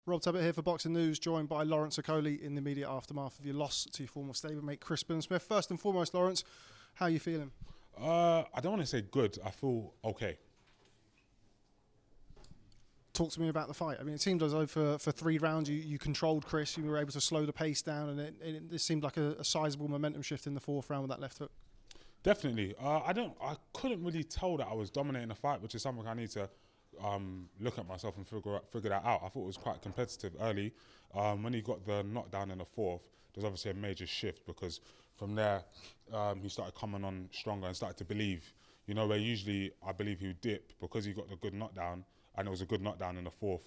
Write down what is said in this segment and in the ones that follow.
Rob Tebbutt here for Boxing News, joined by Lawrence Okolie in the immediate aftermath of your loss to your former stablemate Chris Billam-Smith. First and foremost, Lawrence, how are you feeling? I don't want to say good. I feel okay. Talk to me about the fight. I mean, it seemed as though for 3 rounds you controlled Chris, you were able to slow the pace down, and it seemed like a sizable momentum shift in the 4th round with that left hook. Definitely. I couldn't really tell that I was dominating the fight, which is something I need to look at myself and figure that out. I thought it was quite competitive early. When he got the knockdown in the 4th, there's obviously a major shift because from there he started coming on stronger and started to believe. You know, where usually I believe he would dip because he got the good knockdown, and it was a good knockdown in the 4th.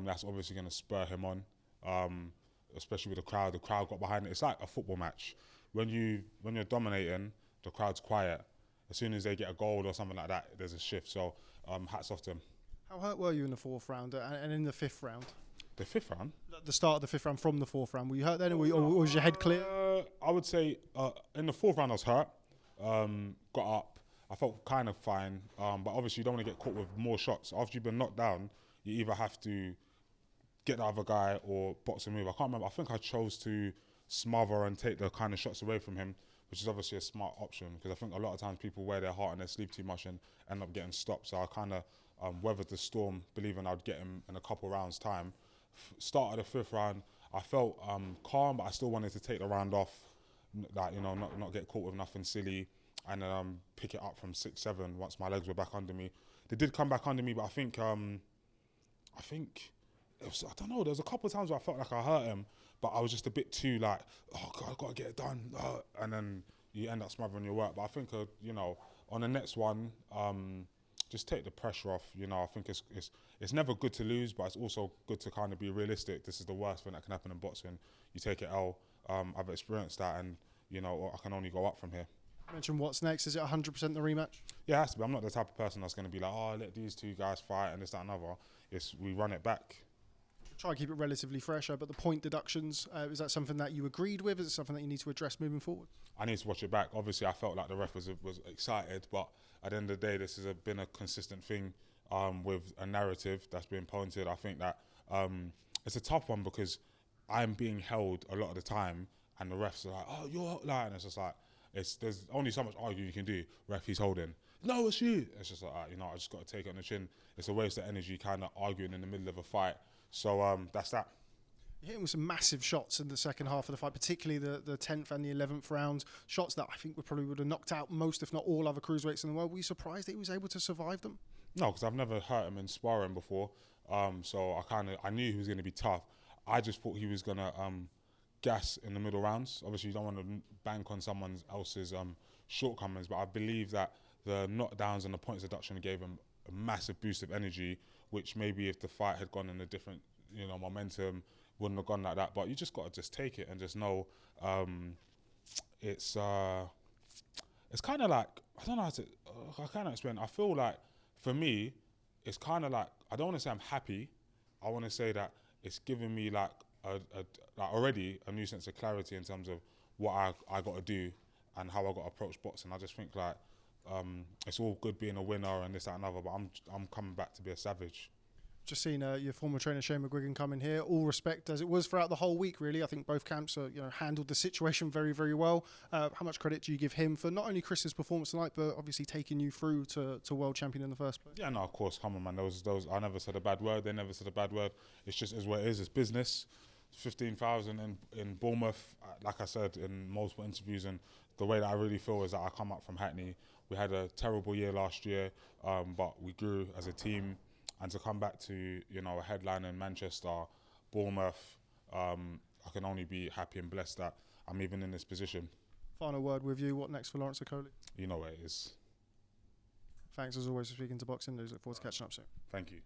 That's obviously going to spur him on, especially with the crowd. The crowd got behind it. It's like a football match. When you're dominating, the crowd's quiet. As soon as they get a goal or something like that, there's a shift. So hats off to him. How hurt were you in the 4th round and in the 5th round? The 5th round? The start of the 5th round from the 4th round. Were you hurt then, or was your head clear? I would say in the 4th round I was hurt. Got up. I felt kind of fine. But obviously you don't want to get caught with more shots. After you've been knocked down, you either have to get the other guy or box and move. I can't remember. I think I chose to smother and take the kind of shots away from him, which is obviously a smart option because I think a lot of times people wear their heart on their sleeve too much and end up getting stopped. So I kind of weathered the storm, believing I'd get him in a couple rounds' time. Start of the 5th round, I felt calm, but I still wanted to take the round off, like, you know, not get caught with nothing silly, and pick it up from 6-7 once my legs were back under me. They did come back under me, but I think it was, I don't know. There was a couple of times where I felt like I hurt him, but I was just a bit too like, oh God, I've got to get it done, and then you end up smothering your work. But I think you know, on the next one, just take the pressure off. You know, I think it's never good to lose, but it's also good to kind of be realistic. This is the worst thing that can happen in boxing. You take it L. I've experienced that, and you know, I can only go up from here. You mentioned what's next. Is it 100% the rematch? Yeah, it has to be. I'm not the type of person that's going to be like, oh, let these 2 guys fight and this, that, and other. We run it back. Try and keep it relatively fresh, but the point deductions, is that something that you agreed with? Is it something that you need to address moving forward? I need to watch it back. Obviously, I felt like the ref was excited, but at the end of the day, this has been a consistent thing with a narrative that's been pointed. I think that it's a tough one because I'm being held a lot of the time, and the refs are like, oh, you're like, and it's just like, there's only so much arguing you can do. Ref, he's holding. No, it's you. It's just like, you know, I just got to take it on the chin. It's a waste of energy kind of arguing in the middle of a fight. So that's that. You're hitting with some massive shots in the second half of the fight, particularly the 10th and the 11th rounds. Shots that I think probably would have knocked out most, if not all, other cruiserweights in the world. Were you surprised that he was able to survive them? No, because I've never hurt him in sparring before. So I knew he was going to be tough. I just thought he was going to gas in the middle rounds. Obviously, you don't want to bank on someone else's shortcomings, but I believe that the knockdowns and the points deduction gave him a massive boost of energy, which maybe if the fight had gone in a different, you know, momentum, wouldn't have gone like that. But you just got to just take it and just know it's kind of like, I don't know how to, I can't explain. I feel like for me, it's kind of like, I don't want to say I'm happy. I want to say that it's given me like like already a new sense of clarity in terms of what I got to do and how I got to approach boxing. I just think like it's all good being a winner and this, that, and other, but I'm coming back to be a savage. Just seen your former trainer McGuigan come in here. All respect as it was throughout the whole week, really. I think both camps handled the situation very, very well. How much credit do you give him for not only Chris's performance tonight, but obviously taking you through to world champion in the first place? Yeah, no, of course. Come on, man. Those I never said a bad word. They never said a bad word. It's just is what it is. It's business. 15,000 in Bournemouth, like I said in multiple interviews, and the way that I really feel is that I come up from Hackney. We had a terrible year last year, but we grew as a team, and to come back to, you know, a headline in Manchester, Bournemouth, I can only be happy and blessed that I'm even in this position. Final word with you. What next for Lawrence Okolie? You know where it is. Thanks as always for speaking to Boxing News. Look forward to catching up soon. Thank you.